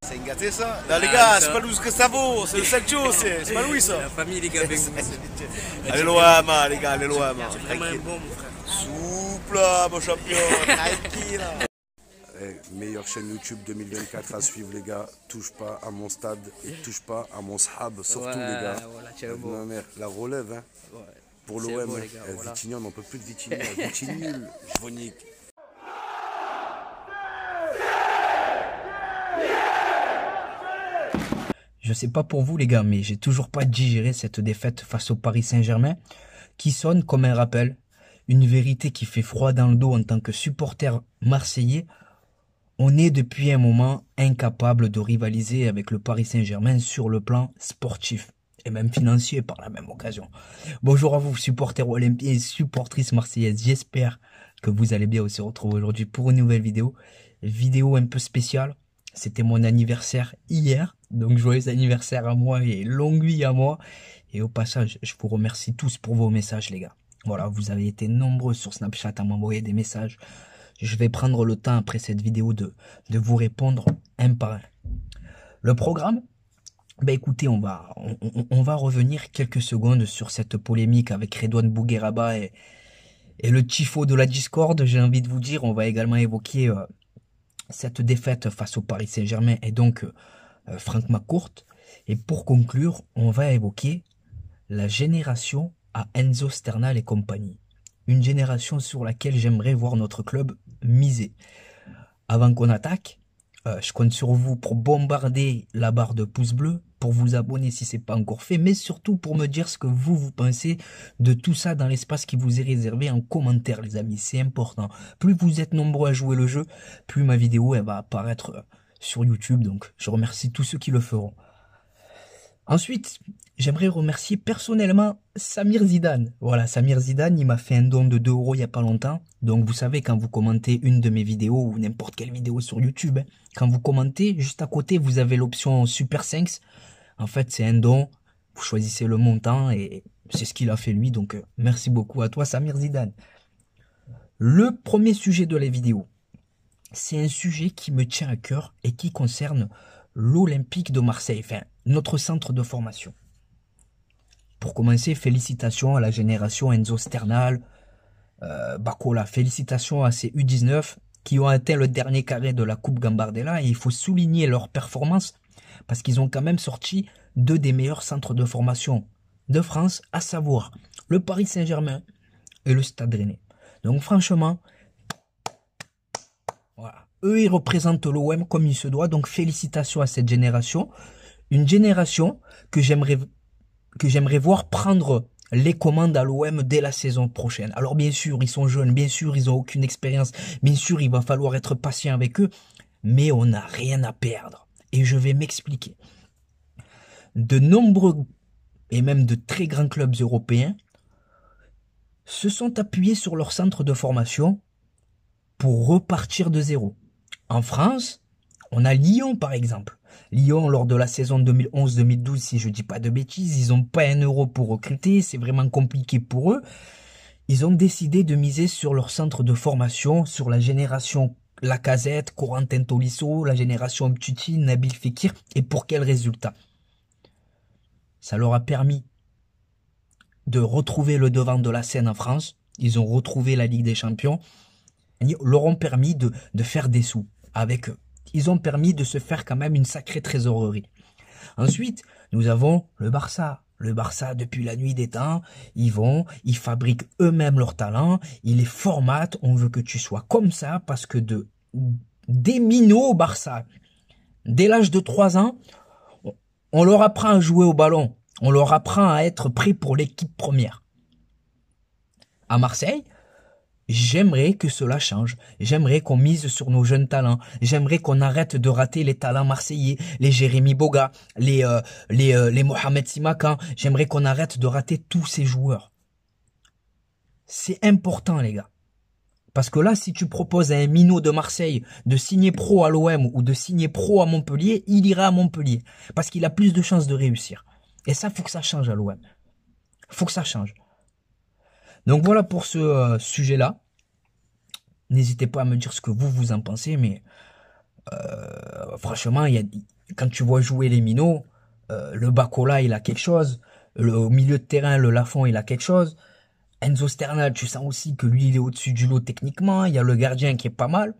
C'est gâté ça. Là les gars, c'est pas Louis que ça vaut, c'est le Sancho, c'est pas Louis ça. La famille les gars avec vous. Allez l'OM, les gars, allez l'OM. C'est vraiment un bon mon frère. Souple mon champion, tranquille. Meilleure chaîne YouTube 2024 à suivre les gars. Touche pas à mon stade et touche pas à mon sahab, surtout les gars. Voilà, Ma mère, la relève hein. ouais. Pour C'est l'OM. beau, les gars, voilà. Vitigny, on n'en peut plus de Vitigny. Vitigny nul, je vous nique. Je sais pas pour vous les gars, mais j'ai toujours pas digéré cette défaite face au Paris Saint-Germain qui sonne comme un rappel, une vérité qui fait froid dans le dos en tant que supporter marseillais. On est depuis un moment incapable de rivaliser avec le Paris Saint-Germain sur le plan sportif et même financier par la même occasion. Bonjour à vous supporters olympiens et supportrices marseillaises, j'espère que vous allez bien. On se retrouve aujourd'hui pour une nouvelle vidéo un peu spéciale. C'était mon anniversaire hier, donc joyeux anniversaire à moi et longue vie à moi. Et au passage, je vous remercie tous pour vos messages les gars. Voilà, vous avez été nombreux sur Snapchat à m'envoyer des messages. Je vais prendre le temps après cette vidéo de vous répondre un par un. Le programme, ben écoutez, on va revenir quelques secondes sur cette polémique avec Redouane Bougueraba et le tifo de la Discord. J'ai envie de vous dire, on va également évoquer cette défaite face au Paris Saint-Germain et donc Franck McCourt. Et pour conclure, on va évoquer la génération à Enzo Sternal et compagnie. Une génération sur laquelle j'aimerais voir notre club miser. Avant qu'on attaque, je compte sur vous pour bombarder la barre de pouces bleus, pour vous abonner si ce n'est pas encore fait, mais surtout pour me dire ce que vous pensez de tout ça dans l'espace qui vous est réservé en commentaire, les amis. C'est important. Plus vous êtes nombreux à jouer le jeu, plus ma vidéo elle va apparaître sur YouTube. Donc, je remercie tous ceux qui le feront. Ensuite, j'aimerais remercier personnellement Samir Zidane. Voilà, Samir Zidane, il m'a fait un don de 2 € il n'y a pas longtemps. Donc vous savez, quand vous commentez une de mes vidéos ou n'importe quelle vidéo sur YouTube, quand vous commentez, juste à côté, vous avez l'option Super Thanks. En fait, c'est un don. Vous choisissez le montant et c'est ce qu'il a fait lui. Donc merci beaucoup à toi, Samir Zidane. Le premier sujet de la vidéo, c'est un sujet qui me tient à cœur et qui concerne l'Olympique de Marseille, enfin notre centre de formation. Pour commencer, félicitations à la génération Enzo Sternal, Bacola, félicitations à ces U19 qui ont atteint le dernier carré de la Coupe Gambardella et il faut souligner leur performance parce qu'ils ont quand même sorti 2 des meilleurs centres de formation de France, à savoir le Paris Saint-Germain et le Stade Rennais. Donc franchement, voilà. Eux, ils représentent l'OM comme il se doit. Donc, félicitations à cette génération. Une génération que j'aimerais voir prendre les commandes à l'OM dès la saison prochaine. Alors, bien sûr, ils sont jeunes. Bien sûr, ils n'ont aucune expérience. Bien sûr, il va falloir être patient avec eux. Mais on n'a rien à perdre. Et je vais m'expliquer. De nombreux et même de très grands clubs européens se sont appuyés sur leur centre de formation pour repartir de zéro. En France, on a Lyon par exemple. Lyon, lors de la saison 2011-2012, si je dis pas de bêtises, ils n'ont pas 1 € pour recruter, c'est vraiment compliqué pour eux. Ils ont décidé de miser sur leur centre de formation, sur la génération Lacazette, Corentin Tolisso, la génération Mtuti, Nabil Fekir. Et pour quel résultat? Ça leur a permis de retrouver le devant de la scène en France. Ils ont retrouvé la Ligue des Champions. Ils leur ont permis de faire des sous avec eux. Ils ont permis de se faire quand même une sacrée trésorerie. Ensuite, nous avons le Barça. Le Barça, depuis la nuit des temps, ils fabriquent eux-mêmes leurs talents, ils les formatent, on veut que tu sois comme ça, parce que des minots au Barça, dès l'âge de 3 ans, on leur apprend à jouer au ballon, on leur apprend à être prêts pour l'équipe première. À Marseille, j'aimerais que cela change. J'aimerais qu'on mise sur nos jeunes talents. J'aimerais qu'on arrête de rater les talents marseillais, les Jérémy Boga, les Mohamed Simakan. J'aimerais qu'on arrête de rater tous ces joueurs. C'est important, les gars. Parce que là, si tu proposes à un minot de Marseille de signer pro à l'OM ou de signer pro à Montpellier, il ira à Montpellier. Parce qu'il a plus de chances de réussir. Et ça, faut que ça change à l'OM. Faut que ça change. Donc voilà pour ce sujet-là. N'hésitez pas à me dire ce que vous en pensez, mais franchement, il quand tu vois jouer les minots, le Bacola, il a quelque chose. Au milieu de terrain, le Lafont, il a quelque chose. Enzo Sternal, tu sens aussi que lui, il est au-dessus du lot techniquement. Il y a le gardien qui est pas mal.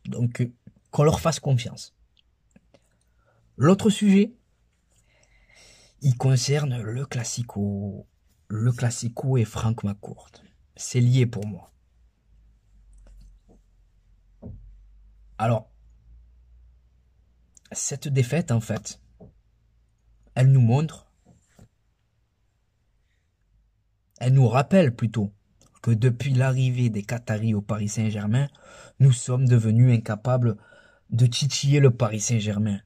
Donc, qu'on leur fasse confiance. L'autre sujet, il concerne le Classico. Le Classico et Franck McCourt. C'est lié pour moi. Alors, cette défaite, en fait, elle nous montre, elle nous rappelle plutôt, que depuis l'arrivée des Qataris au Paris Saint-Germain, nous sommes devenus incapables de titiller le Paris Saint-Germain.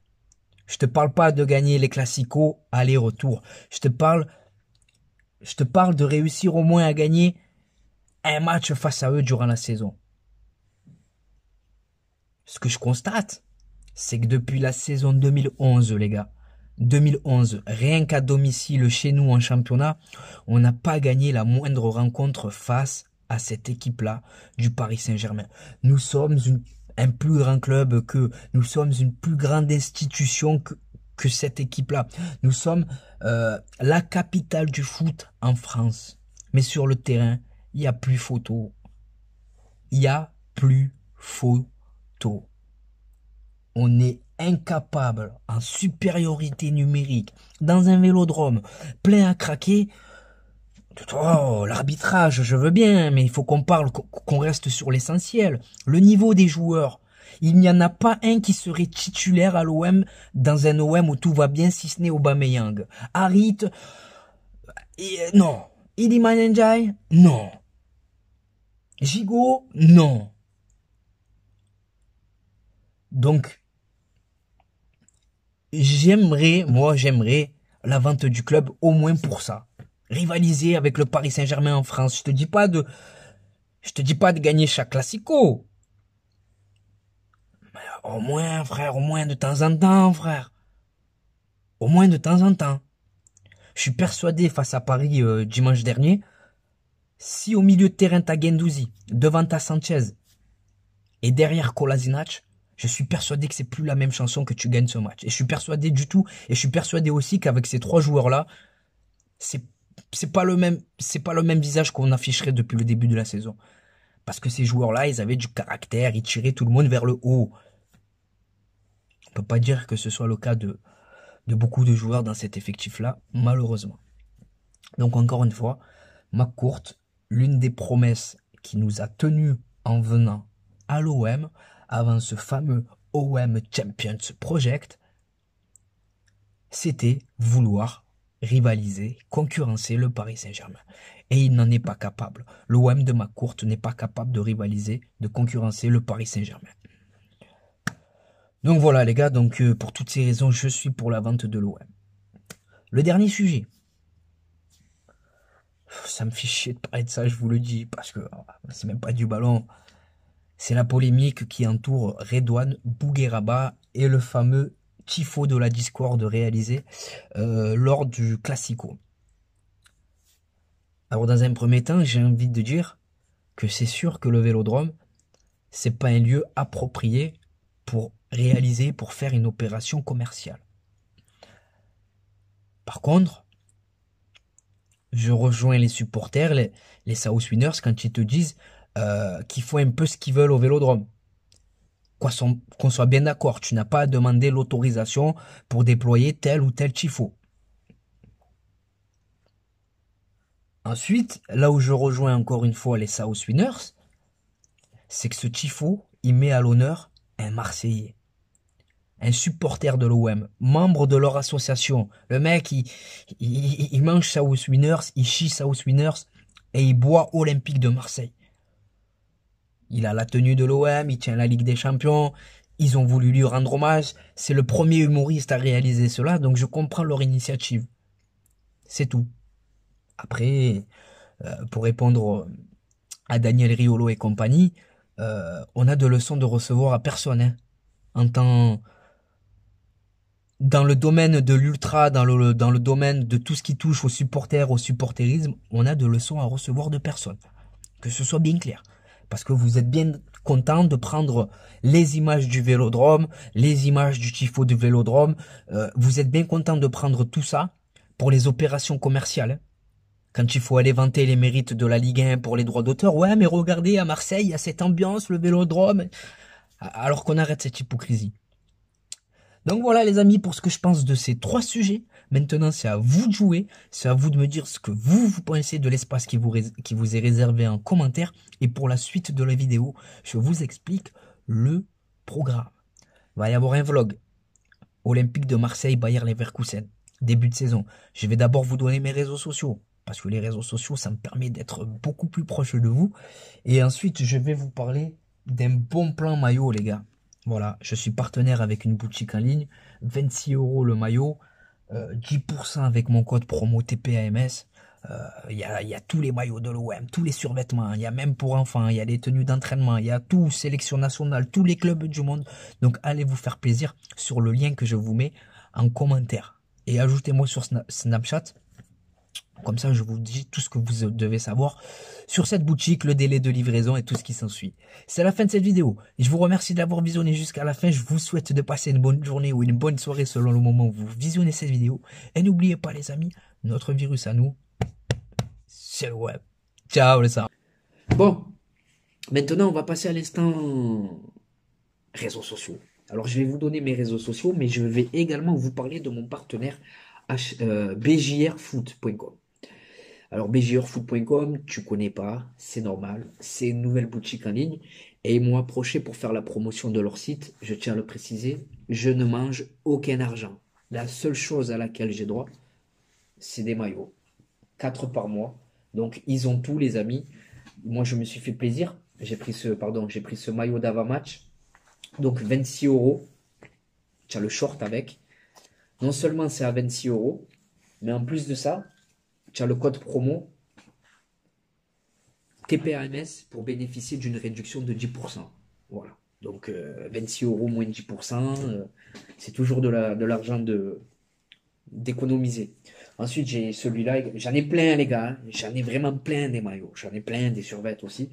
Je te parle pas de gagner les Classicos aller-retour. Je te parle de réussir au moins à gagner un match face à eux durant la saison. Ce que je constate, c'est que depuis la saison 2011, les gars, 2011, rien qu'à domicile chez nous en championnat, on n'a pas gagné la moindre rencontre face à cette équipe-là du Paris Saint-Germain. Nous sommes un plus grand club nous sommes une plus grande institution que cette équipe-là. Nous sommes la capitale du foot en France. Mais sur le terrain, il n'y a plus photo. Il n'y a plus photo. On est incapable, en supériorité numérique, dans un vélodrome plein à craquer. Oh, l'arbitrage, je veux bien, mais il faut qu'on reste sur l'essentiel. Le niveau des joueurs. Il n'y en a pas un qui serait titulaire à l'OM dans un OM où tout va bien, si ce n'est Aubameyang. Harit, non. Iliman Ndiaye, non. Gigot, non. Donc, j'aimerais la vente du club au moins pour ça. Rivaliser avec le Paris Saint-Germain en France. Je te dis pas de gagner chaque Classico. Mais au moins, frère, au moins de temps en temps, frère. Au moins de temps en temps. Je suis persuadé face à Paris dimanche dernier, si au milieu de terrain t'as Guendouzi, devant t'as Sanchez et derrière Kolasinac, je suis persuadé que c'est plus la même chanson que tu gagnes ce match. Et je suis persuadé aussi qu'avec ces trois joueurs-là, c'est pas le même visage qu'on afficherait depuis le début de la saison. Parce que ces joueurs-là, ils avaient du caractère, ils tiraient tout le monde vers le haut. On peut pas dire que ce soit le cas de beaucoup de joueurs dans cet effectif-là, malheureusement. Donc encore une fois, McCourt, l'une des promesses qui nous a tenus en venant à l'OM, avant ce fameux OM Champions Project, c'était vouloir rivaliser, concurrencer le Paris Saint-Germain. Et il n'en est pas capable. L'OM de McCourt n'est pas capable de rivaliser, de concurrencer le Paris Saint-Germain. Donc voilà les gars, pour toutes ces raisons, je suis pour la vente de l'OM. Le dernier sujet. Ça me fait chier de parler de ça, je vous le dis, parce que c'est même pas du ballon. C'est la polémique qui entoure Redouane Bougueraba et le fameux tifo de la discorde réalisé lors du Classico. Alors dans un premier temps, j'ai envie de dire que c'est sûr que le Vélodrome, c'est pas un lieu approprié pour faire une opération commerciale. Par contre, je rejoins les supporters, les South Winners, quand ils te disent qu'ils font un peu ce qu'ils veulent au Vélodrome. Qu'on soit bien d'accord, tu n'as pas à demander l'autorisation pour déployer tel ou tel tifo. Ensuite, là où je rejoins encore une fois les South Winners, c'est que ce tifo, il met à l'honneur un Marseillais. Un supporter de l'OM, membre de leur association. Le mec, il mange South Winners, il chie South Winners et il boit Olympique de Marseille. Il a la tenue de l'OM, il tient la Ligue des Champions, ils ont voulu lui rendre hommage. C'est le premier humoriste à réaliser cela, donc je comprends leur initiative. C'est tout. Après, pour répondre à Daniel Riolo et compagnie, on a de leçons de recevoir à personne. Dans le domaine de l'ultra, dans le domaine de tout ce qui touche aux supporters, au supporterisme, on a de leçons à recevoir de personne. Que ce soit bien clair. Parce que vous êtes bien content de prendre les images du Vélodrome, les images du tifo du Vélodrome. Vous êtes bien content de prendre tout ça pour les opérations commerciales. Hein. Quand il faut aller vanter les mérites de la Ligue 1 pour les droits d'auteur. Ouais, mais regardez, à Marseille, il y a cette ambiance, le Vélodrome. Alors qu'on arrête cette hypocrisie. Donc voilà les amis pour ce que je pense de ces 3 sujets. Maintenant c'est à vous de jouer, c'est à vous de me dire ce que vous pensez de l'espace qui vous est réservé en commentaire. Et pour la suite de la vidéo, je vous explique le programme. Il va y avoir un vlog. Olympique de Marseille, Bayer Leverkusen. Début de saison. Je vais d'abord vous donner mes réseaux sociaux. Parce que les réseaux sociaux, ça me permet d'être beaucoup plus proche de vous. Et ensuite, je vais vous parler d'un bon plan maillot les gars. Voilà, je suis partenaire avec une boutique en ligne, 26 € le maillot, 10% avec mon code promo TPAMS. Il y a tous les maillots de l'OM, tous les survêtements, il y a même pour enfants, il y a les tenues d'entraînement, il y a tout, sélection nationale, tous les clubs du monde. Donc allez vous faire plaisir sur le lien que je vous mets en commentaire. Et ajoutez-moi sur Snapchat. Comme ça, je vous dis tout ce que vous devez savoir sur cette boutique, le délai de livraison et tout ce qui s'ensuit. C'est la fin de cette vidéo. Je vous remercie de l'avoir visionné jusqu'à la fin. Je vous souhaite de passer une bonne journée ou une bonne soirée selon le moment où vous visionnez cette vidéo. Et n'oubliez pas les amis, notre virus à nous, c'est le web. Ciao les amis. Bon, maintenant on va passer à l'instant réseaux sociaux. Alors je vais vous donner mes réseaux sociaux, mais je vais également vous parler de mon partenaire bjrfoot.com. Alors bjrfoot.com, tu connais pas, c'est normal, c'est une nouvelle boutique en ligne et ils m'ont approché pour faire la promotion de leur site. Je tiens à le préciser, je ne mange aucun argent. La seule chose à laquelle j'ai droit, c'est des maillots. 4 par mois. Donc ils ont tout les amis. Moi je me suis fait plaisir. J'ai pris ce maillot d'avant-match. Donc 26 €. Tu as le short avec. Non seulement c'est à 26 €, mais en plus de ça, tu as le code promo TPAMS pour bénéficier d'une réduction de 10%. Voilà. Donc 26 € moins 10%, c'est toujours de l'argent d'économiser. Ensuite, j'ai celui-là. J'en ai plein, les gars. Hein. J'en ai vraiment plein des maillots. J'en ai plein des survêtements aussi.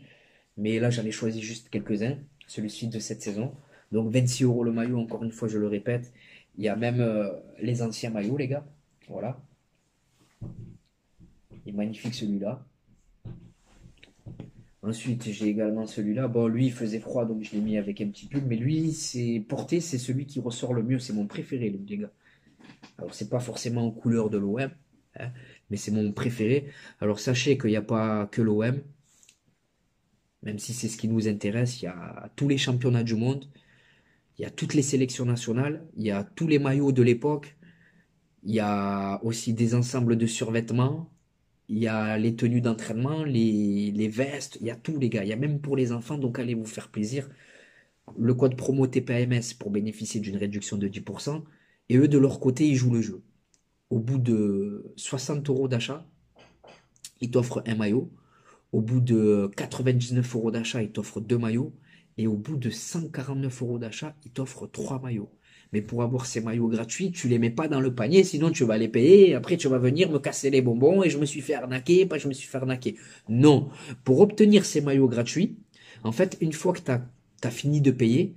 Mais là, j'en ai choisi juste quelques-uns. Celui-ci de cette saison. Donc 26 € le maillot, encore une fois, je le répète. Il y a même les anciens maillots, les gars. Voilà. Il est magnifique celui-là. Ensuite, j'ai également celui-là. Bon, lui, il faisait froid, donc je l'ai mis avec un petit pull. Mais lui, c'est celui qui ressort le mieux. C'est mon préféré, lui, les gars. Alors, c'est pas forcément en couleur de l'OM, hein, mais c'est mon préféré. Alors, sachez qu'il n'y a pas que l'OM. Même si c'est ce qui nous intéresse, il y a tous les championnats du monde. Il y a toutes les sélections nationales. Il y a tous les maillots de l'époque. Il y a aussi des ensembles de survêtements. Il y a les tenues d'entraînement, les vestes. Il y a tout, les gars. Il y a même pour les enfants. Donc, allez vous faire plaisir. Le code promo TPAMS pour bénéficier d'une réduction de 10%. Et eux, de leur côté, ils jouent le jeu. Au bout de 60 € d'achat, ils t'offrent un maillot. Au bout de 99 € d'achat, ils t'offrent 2 maillots. Et au bout de 149 € d'achat, ils t'offrent 3 maillots. Mais pour avoir ces maillots gratuits, tu les mets pas dans le panier, sinon tu vas les payer. Et après, tu vas venir me casser les bonbons et je me suis fait arnaquer, pas je me suis fait arnaquer. Non. Pour obtenir ces maillots gratuits, en fait, une fois que tu as fini de payer,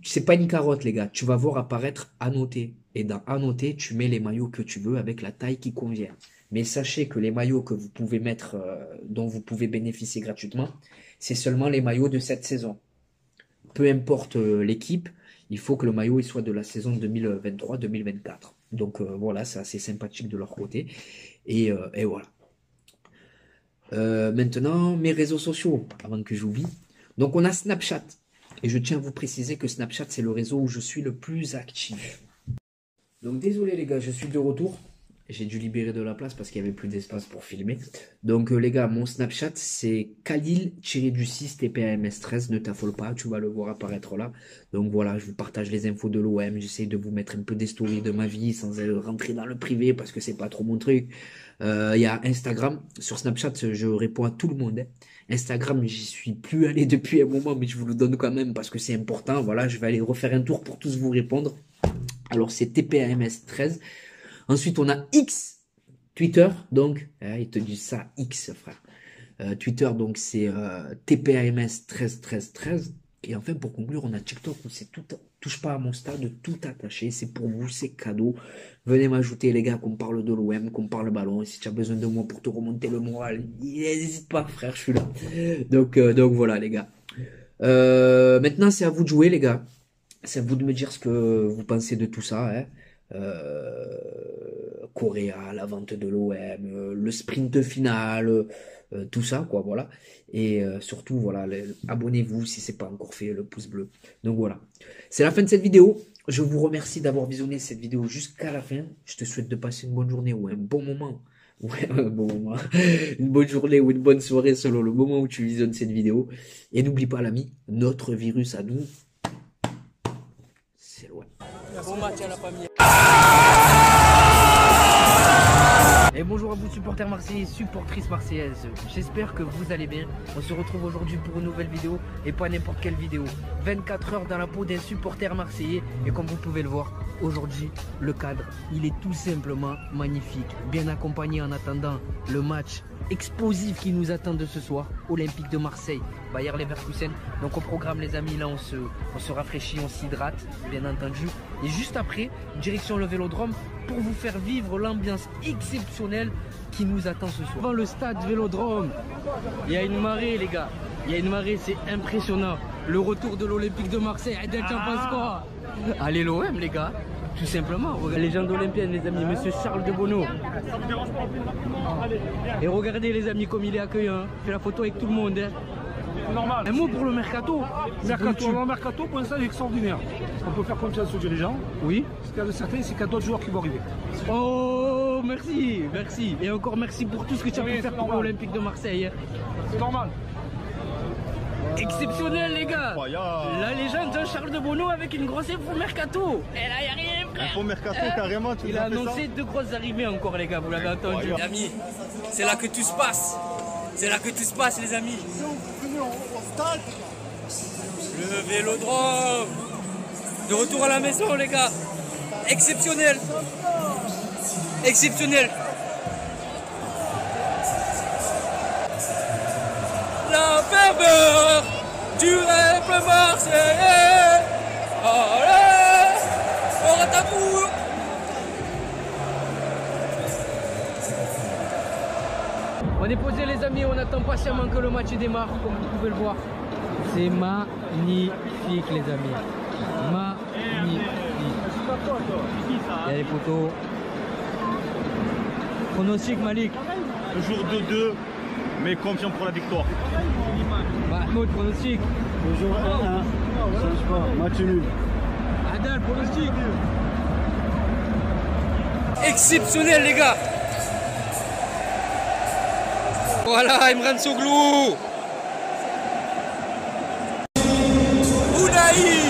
c'est pas une carotte, les gars. Tu vas voir apparaître annoté. Et dans annoté, tu mets les maillots que tu veux avec la taille qui convient. Mais sachez que les maillots que vous pouvez mettre, dont vous pouvez bénéficier gratuitement, c'est seulement les maillots de cette saison. Peu importe l'équipe, il faut que le maillot il soit de la saison 2023-2024. Donc voilà, c'est assez sympathique de leur côté. Et voilà. Maintenant, mes réseaux sociaux, avant que j'oublie. Donc on a Snapchat. Et je tiens à vous préciser que Snapchat, c'est le réseau où je suis le plus actif. Donc désolé les gars, je suis de retour. J'ai dû libérer de la place parce qu'il n'y avait plus d'espace pour filmer. Donc les gars, mon Snapchat, c'est Khalil-6 TPAMS13. Ne t'affole pas, tu vas le voir apparaître là. Donc voilà, je vous partage les infos de l'OM. J'essaie de vous mettre un peu des stories de ma vie sans rentrer dans le privé parce que c'est pas trop mon truc. Il y a Instagram. Sur Snapchat, je réponds à tout le monde. Hein. Instagram, j'y suis plus allé depuis un moment, mais je vous le donne quand même parce que c'est important. Voilà, je vais aller refaire un tour pour tous vous répondre. Alors c'est TPAMS13. Ensuite, on a X, Twitter, donc, ils te disent ça, X, frère. Twitter, donc, c'est TPAMS 131313. Et enfin, pour conclure, on a TikTok où c'est tout, touche pas à mon stade, tout attaché. C'est pour vous, c'est cadeau. Venez m'ajouter, les gars, qu'on parle de l'OM, qu'on parle ballon. Et si tu as besoin de moi pour te remonter le moral, n'hésite pas, frère, je suis là. Donc voilà, les gars. Maintenant, c'est à vous de jouer, les gars. C'est à vous de me dire ce que vous pensez de tout ça, hein. Correa, la vente de l'OM, le sprint final, tout ça, quoi, voilà. Et surtout, voilà, abonnez-vous si c'est pas encore fait, le pouce bleu. Donc voilà, c'est la fin de cette vidéo. Je vous remercie d'avoir visionné cette vidéo jusqu'à la fin. Je te souhaite de passer une bonne journée ou un bon moment. Ouais, un bon moment. Une bonne journée ou une bonne soirée selon le moment où tu visionnes cette vidéo. Et n'oublie pas, l'ami, notre virus à nous, c'est loin. Bon match à la famille. Et bonjour à vous supporters marseillais, supportrices marseillaises. J'espère que vous allez bien. On se retrouve aujourd'hui pour une nouvelle vidéo et pas n'importe quelle vidéo. 24 heures dans la peau d'un supporter marseillais. Et comme vous pouvez le voir, aujourd'hui, le cadre, il est tout simplement magnifique. Bien accompagné en attendant le match explosif qui nous attend de ce soir. Olympique de Marseille, Bayer Leverkusen. Donc au programme les amis, là on se rafraîchit, on s'hydrate, bien entendu. Et juste après, direction le Vélodrome pour vous faire vivre l'ambiance exceptionnelle qui nous attend ce soir. Devant le stade Vélodrome, il y a une marée les gars. Il y a une marée, c'est impressionnant. Le retour de l'Olympique de Marseille, tu penses quoi? Allez l'OM les gars, tout simplement. Regardez les légende olympienne les amis, monsieur Charles de Bonneau. Et regardez les amis comme il est accueillant, fait la photo avec tout le monde. Hein. Normal. Un mot pour le mercato. Le mercato, pour l'instant, est extraordinaire. On peut faire confiance aux dirigeants. Oui. Ce qu'il y a de certain, c'est qu'il y a d'autres joueurs qui vont arriver. Oh, merci, merci. Et encore merci pour tout ce que tu as pu faire pour l'Olympique de Marseille. C'est normal. Exceptionnel, les gars. La légende de Charles de Bonneau avec une grosse info mercato. Et là, il n'y a rien, frère. Info mercato, carrément. Il a annoncé 2 grosses arrivées encore, les gars. Vous l'avez entendu. Les amis, c'est là que tout se passe. C'est là que tout se passe, les amis. Le Vélodrome. De retour à la maison, les gars. Exceptionnel. Exceptionnel. La ferveur du rêve marseillais. Allez, on rataboue. On est posé les amis, on attend patiemment que le match démarre, comme vous pouvez le voir. C'est magnifique les amis. Magnifique. Il y a les photos. Pronostic Malik. Toujours 2-2, mais confiant pour la victoire. Mahmoud, pronostic. Toujours 1-1. Change pas, match nul. Adal, pronostic. Exceptionnel, les gars. Voilà, Imran Soglou. Ounaï.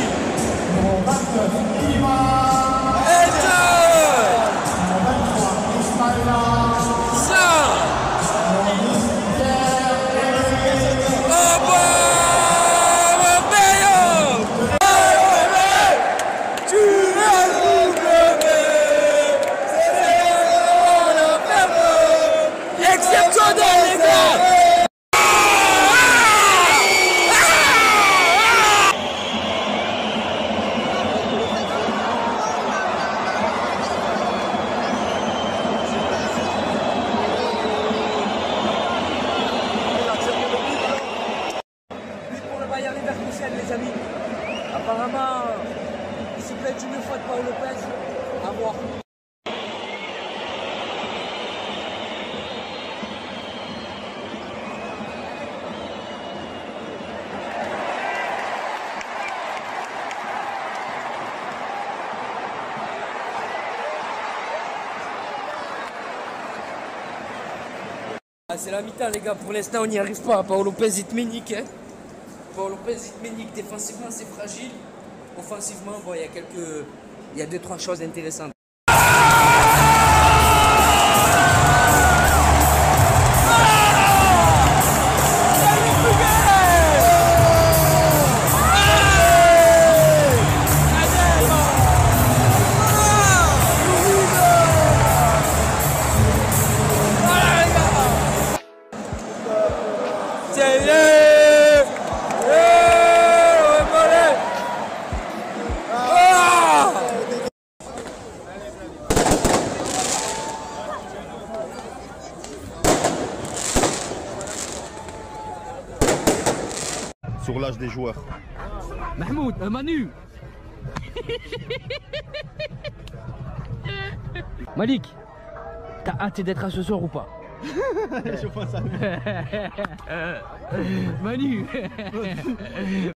Les amis, apparemment, il se plaît une fois de Paul Lopez, à voir. C'est la mi-temps les gars, pour l'instant on n'y arrive pas, Paul Lopez il te met nique, hein. Paul Lopez il te met nique, défensivement c'est fragile, offensivement bon il y a 2-3 choses intéressantes. sur l'âge des joueurs. Mahmoud, Manu. Malik, t'as hâte d'être à ce soir ou pas? Je pense à Manu.